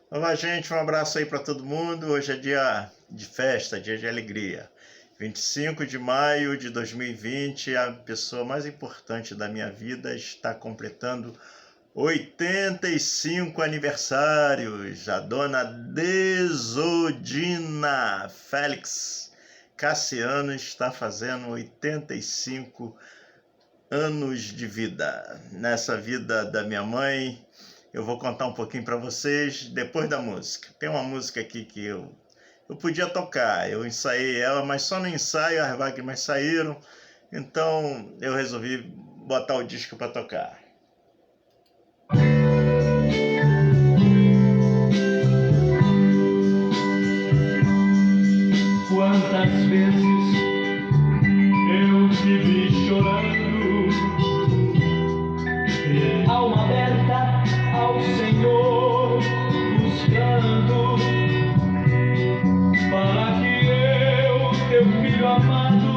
Olá, gente, um abraço aí para todo mundo. Hoje é dia de festa, dia de alegria. 25 de maio de 2020, a pessoa mais importante da minha vida está completando 85 aniversários. A dona Desodina Félix Cassiano está fazendo 85 anos de vida. Nessa vida da minha mãe, eu vou contar um pouquinho para vocês depois da música. Tem uma música aqui que eu podia tocar, eu ensaiei ela, mas só no ensaio as lágrimas saíram, então eu resolvi botar o disco para tocar. Quantas vezes eu te vi chorando, alma aberta ao Senhor, buscando, para que eu, teu filho amado,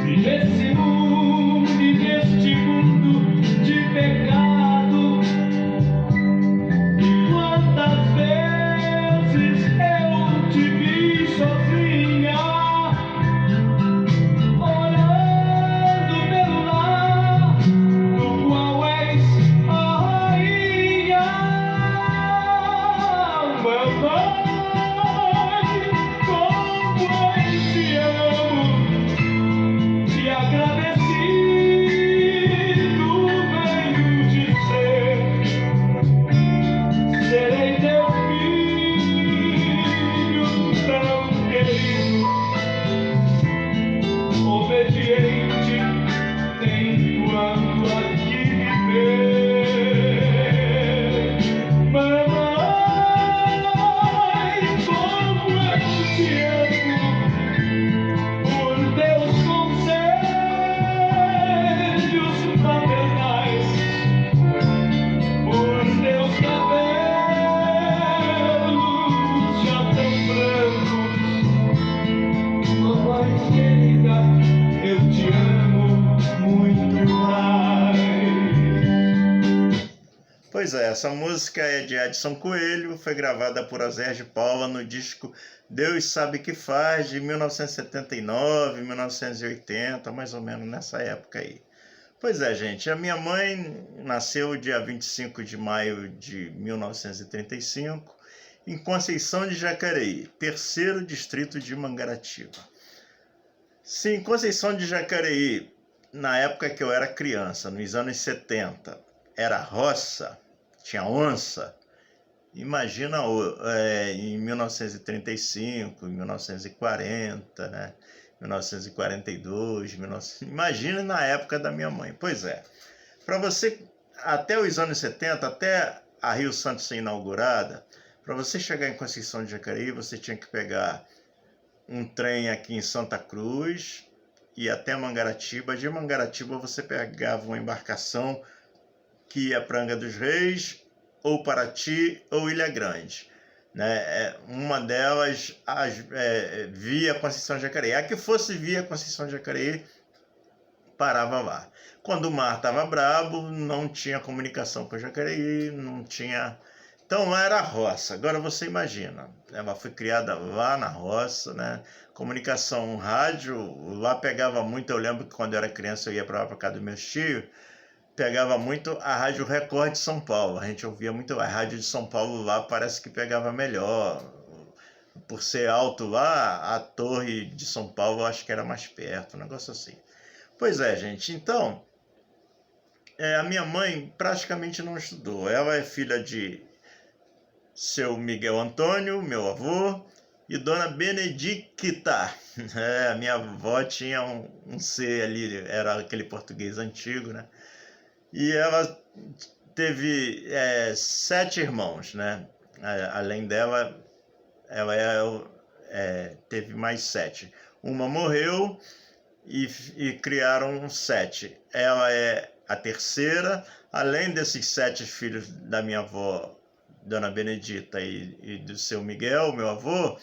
nesse mundo e neste mundo de pecado. E quantas vezes eu te vi sozinha, orando pelo lar do qual és a rainha. Mamãe, como eu te amo, e agradecido venho dizer: serei teu filho tão querido, obediente enquanto aqui viver. Mamãe, como eu te amo, por teus conselhos paternais, por teus cabelos já tão brancos. Mamãe querida, eu te amo muito mais. Pois é, essa música é de Edson Coelho, foi gravada por Azé de Paula no disco Deus Sabe Que Faz, de 1979, 1980, mais ou menos nessa época aí. Pois é, gente, a minha mãe nasceu dia 25 de maio de 1935, em Conceição de Jacareí, terceiro distrito de Mangaratiba. Sim, Conceição de Jacareí, na época que eu era criança, nos anos 70, era roça, tinha onça. Imagina em 1935, em 1940, né? 1942, imagina na época da minha mãe. Pois é, para você, até os anos 70, até a Rio Santos ser inaugurada, para você chegar em Conceição de Jacareí, você tinha que pegar um trem aqui em Santa Cruz e até Mangaratiba. De Mangaratiba você pegava uma embarcação que ia para Angra dos Reis, ou Paraty, ou Ilha Grande. Né? Uma delas via Conceição de Jacareí. A que fosse via Conceição de Jacareí, parava lá. Quando o mar estava brabo, não tinha comunicação com Jacareí, não tinha... Então lá era a roça. Agora você imagina, ela foi criada lá na roça, né? Comunicação, rádio, lá pegava muito. Eu lembro que quando eu era criança eu ia para casa do meu tio, pegava muito a Rádio Record de São Paulo. A gente ouvia muito a Rádio de São Paulo lá, parece que pegava melhor. Por ser alto lá, a Torre de São Paulo eu acho que era mais perto, um negócio assim. Pois é, gente, então, a minha mãe praticamente não estudou. Ela é filha de seu Miguel Antônio, meu avô, e dona Benedicta. A minha avó tinha um C ali, era aquele português antigo, né? E ela teve 7 irmãos, né? Além dela, ela teve mais 7. Uma morreu e criaram 7. Ela é a terceira. Além desses 7 filhos da minha avó, Dona Benedita, e do seu Miguel, meu avô,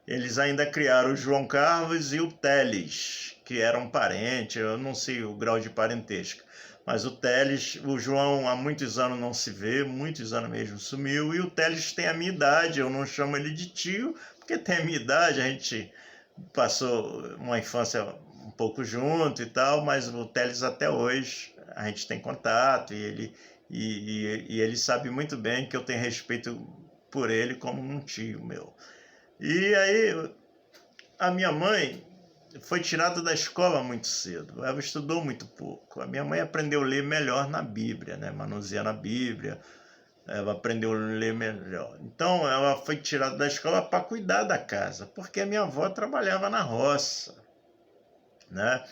eles ainda criaram o João Carlos e o Teles, que eram parentes, eu não sei o grau de parentesco. Mas o Teles, o João há muitos anos não se vê, muitos anos mesmo sumiu, e o Teles tem a minha idade, eu não chamo ele de tio, porque tem a minha idade, a gente passou uma infância um pouco junto e tal, mas o Teles até hoje a gente tem contato, e ele sabe muito bem que eu tenho respeito por ele como um tio meu. E aí a minha mãe foi tirada da escola muito cedo, ela estudou muito pouco. A minha mãe aprendeu a ler melhor na Bíblia, né? Manuseando a Bíblia, ela aprendeu a ler melhor. Então ela foi tirada da escola para cuidar da casa, porque a minha avó trabalhava na roça, né?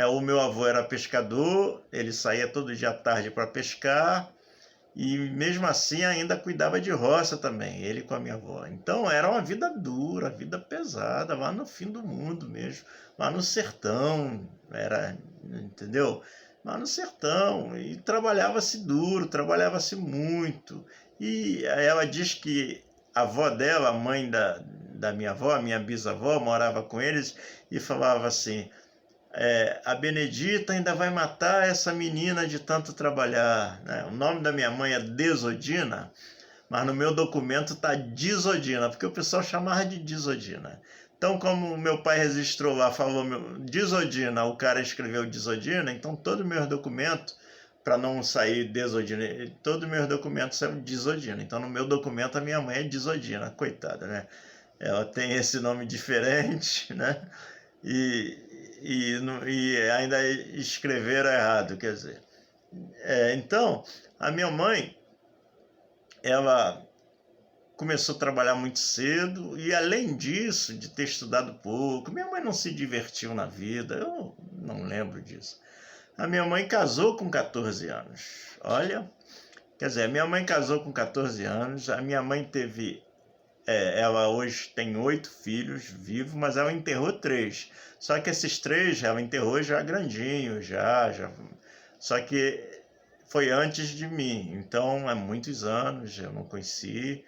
O meu avô era pescador, ele saía todo dia à tarde para pescar, e mesmo assim ainda cuidava de roça também, ele com a minha avó. Então era uma vida dura, vida pesada, lá no fim do mundo mesmo, lá no sertão, entendeu? Lá no sertão, e trabalhava-se duro, trabalhava-se muito. E ela diz que a avó dela, a mãe da minha avó, a minha bisavó, morava com eles e falava assim: a Benedita ainda vai matar essa menina de tanto trabalhar, né? O nome da minha mãe é Desodina, mas no meu documento está Disodina, porque o pessoal chamava de Disodina. Então, como o meu pai registrou lá, falou Disodina, o cara escreveu Disodina, então todos os meus documentos, para não sair Desodina, todos os meus documentos são Disodina. Então, no meu documento, a minha mãe é Disodina, coitada, né? Ela tem esse nome diferente, né? E ainda escreveram errado, quer dizer. Então, a minha mãe, ela começou a trabalhar muito cedo, e além disso, de ter estudado pouco, minha mãe não se divertiu na vida, eu não lembro disso. A minha mãe casou com 14 anos, olha, quer dizer, a minha mãe casou com 14 anos, a minha mãe teve... ela hoje tem 8 filhos vivos, mas ela enterrou 3. Só que esses 3 ela enterrou já grandinho, já. Só que foi antes de mim, então há muitos anos eu não conheci,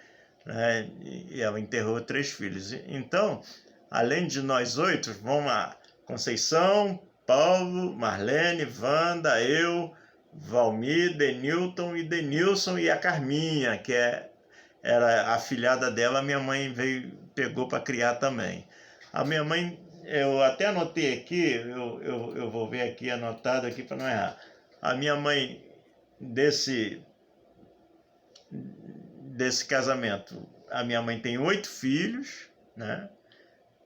né? E ela enterrou 3 filhos. Então, além de nós 8, vamos lá: Conceição, Paulo, Marlene, Wanda, eu, Valmir, Denilton e Denilson, e a Carminha, que era a afilhada dela, minha mãe pegou para criar também. A minha mãe, eu até anotei aqui, eu vou ver aqui, anotado aqui para não errar. A minha mãe, desse casamento, a minha mãe tem 8 filhos, né?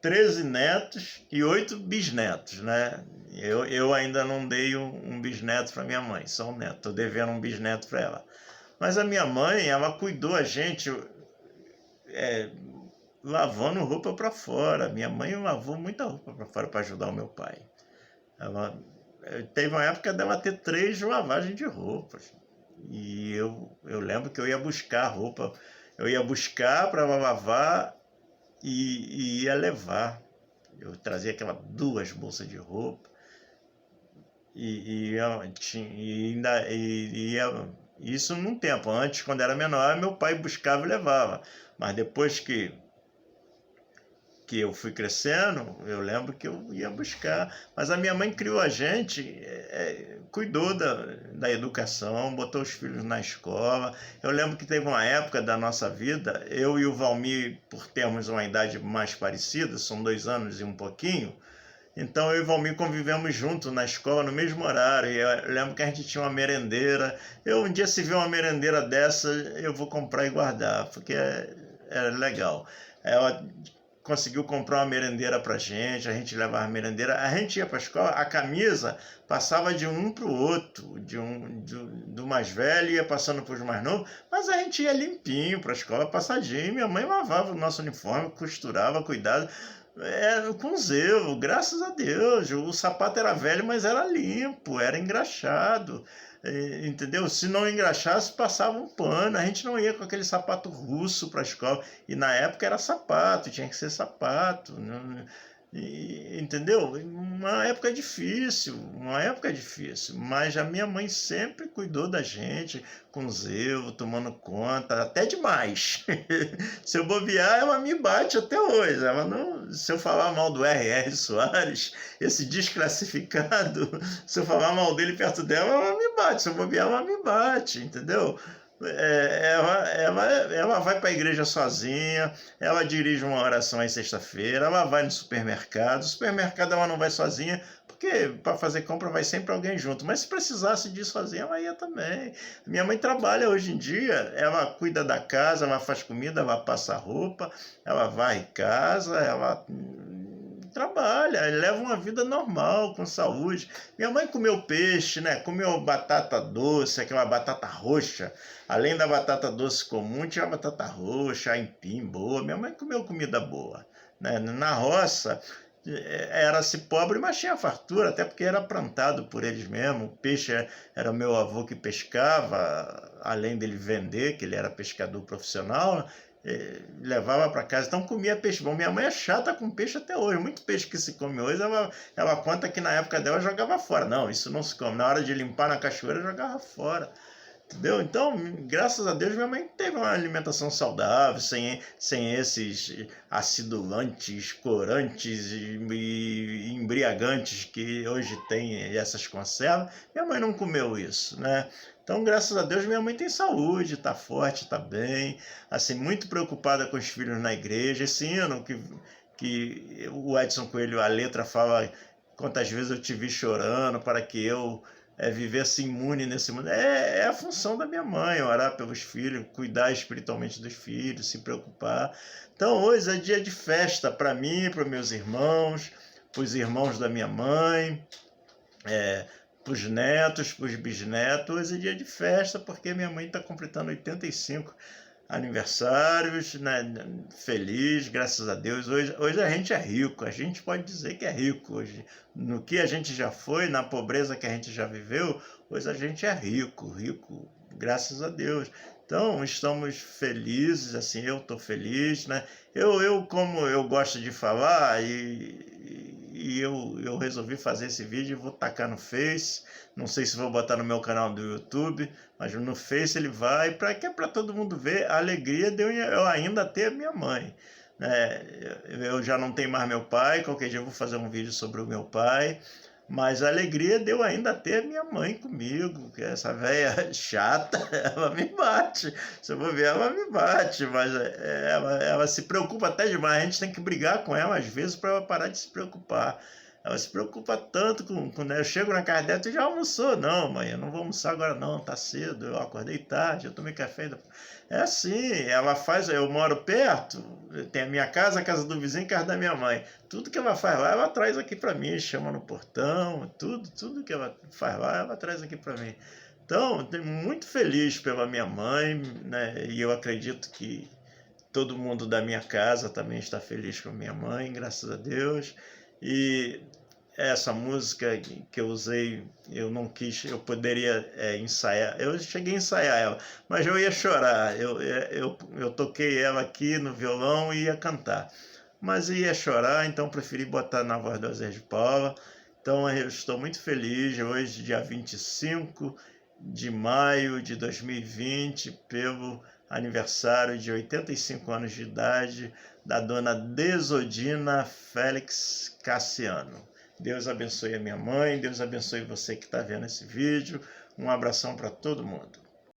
13 netos e 8 bisnetos, né? Eu ainda não dei um bisneto para minha mãe, só um neto, estou devendo um bisneto para ela. Mas a minha mãe, ela cuidou a gente lavando roupa para fora. Minha mãe lavou muita roupa para fora para ajudar o meu pai. Teve uma época dela ter 3 lavagens de roupas. E eu lembro que eu ia buscar roupa. Eu ia buscar para ela lavar e ia levar. Eu trazia aquelas 2 bolsas de roupa. Isso num tempo. Antes, quando era menor, meu pai buscava e levava. Mas depois que eu fui crescendo, eu lembro que eu ia buscar. Mas a minha mãe criou a gente, cuidou da educação, botou os filhos na escola. Eu lembro que teve uma época da nossa vida, eu e o Valmir, por termos uma idade mais parecida, são 2 anos e um pouquinho, então eu e o Valmir convivemos juntos na escola, no mesmo horário. E eu lembro que a gente tinha uma merendeira. Um dia, se ver uma merendeira dessa, eu vou comprar e guardar, porque é legal. Ela conseguiu comprar uma merendeira pra gente, a gente levava a merendeira, a gente ia para a escola, a camisa passava de um para o outro, do mais velho ia passando para os mais novos, mas a gente ia limpinho para a escola, passadinho. Minha mãe lavava o nosso uniforme, costurava, cuidado, com zelo, graças a Deus. O sapato era velho, mas era limpo, era engraxado, entendeu? Se não engraxasse, passava um pano. A gente não ia com aquele sapato russo para a escola, e na época era sapato, tinha que ser sapato, entendeu? Uma época difícil, mas a minha mãe sempre cuidou da gente com zelo, tomando conta, até demais. Se eu bobear, ela me bate até hoje. Se eu falar mal do R.R. Soares, esse desclassificado, se eu falar mal dele perto dela, ela me bate, se eu bobear, ela me bate, entendeu? Ela vai para a igreja sozinha, ela dirige uma oração às sexta-feira, ela vai no supermercado ela não vai sozinha, porque para fazer compra vai sempre alguém junto, mas se precisasse de ir sozinha, ela ia também. Minha mãe trabalha hoje em dia, ela cuida da casa, ela faz comida, ela passa roupa, ela varre casa, ela trabalha, leva uma vida normal, com saúde. Minha mãe comeu peixe, né? Comeu batata doce, aquela batata roxa. Além da batata doce comum, tinha a batata roxa, aipim boa. Minha mãe comeu comida boa, né? Na roça, era-se pobre, mas tinha fartura, até porque era plantado por eles mesmos. O peixe era meu avô que pescava, além dele vender, que ele era pescador profissional, levava para casa, então comia peixe bom. Minha mãe é chata com peixe até hoje. Muito peixe que se come hoje, ela conta que na época dela jogava fora. Não, isso não se come. Na hora de limpar na cachoeira, jogava fora. Entendeu? Então, graças a Deus, minha mãe teve uma alimentação saudável, sem esses acidulantes, corantes e embriagantes que hoje tem essas conservas. Minha mãe não comeu isso, né? Então, graças a Deus, minha mãe tem saúde, está forte, está bem, assim, muito preocupada com os filhos na igreja. Esse hino que o Edson Coelho, a letra fala, quantas vezes eu te vi chorando para que eu vivesse imune nesse mundo. É a função da minha mãe, orar pelos filhos, cuidar espiritualmente dos filhos, se preocupar. Então, hoje é dia de festa para mim, para meus irmãos, para os irmãos da minha mãe, para os netos, para os bisnetos. Hoje é dia de festa porque minha mãe está completando 85 aniversários, né? Feliz, graças a Deus. Hoje a gente é rico, a gente pode dizer que é rico hoje. No que a gente já foi, na pobreza que a gente já viveu, hoje a gente é rico, graças a Deus. Então, estamos felizes, assim, eu estou feliz, né? Como eu gosto de falar, e eu resolvi fazer esse vídeo e vou tacar no Face. Não sei se vou botar no meu canal do YouTube, mas no Face ele vai, que é para todo mundo ver a alegria de eu ainda ter a minha mãe. Eu já não tenho mais meu pai, qualquer dia eu vou fazer um vídeo sobre o meu pai, mas a alegria de eu ainda ter a minha mãe comigo, que essa velha chata, ela me bate. Se eu vou ver, ela me bate, mas ela se preocupa até demais. A gente tem que brigar com ela às vezes para ela parar de se preocupar. Ela se preocupa tanto né? Eu chego na casa dela, tu já almoçou? Não, mãe, eu não vou almoçar agora não, tá cedo, eu acordei tarde, eu tomei café. É assim, ela faz, eu moro perto, tem a minha casa, a casa do vizinho e a casa da minha mãe. Tudo que ela faz lá, ela traz aqui para mim, chama no portão, tudo que ela faz lá, ela traz aqui para mim. Então, estou muito feliz pela minha mãe, né? E eu acredito que todo mundo da minha casa também está feliz com a minha mãe, graças a Deus. E essa música que eu usei, eu não quis, eu poderia ensaiar, eu cheguei a ensaiar ela, mas eu ia chorar, eu toquei ela aqui no violão e ia cantar, mas ia chorar, então preferi botar na voz do Zé de Paula. Então eu estou muito feliz, hoje dia 25 de maio de 2020, pelo aniversário de 85 anos de idade da dona Desodina Félix Cassiano. Deus abençoe a minha mãe, Deus abençoe você que está vendo esse vídeo. Um abração para todo mundo.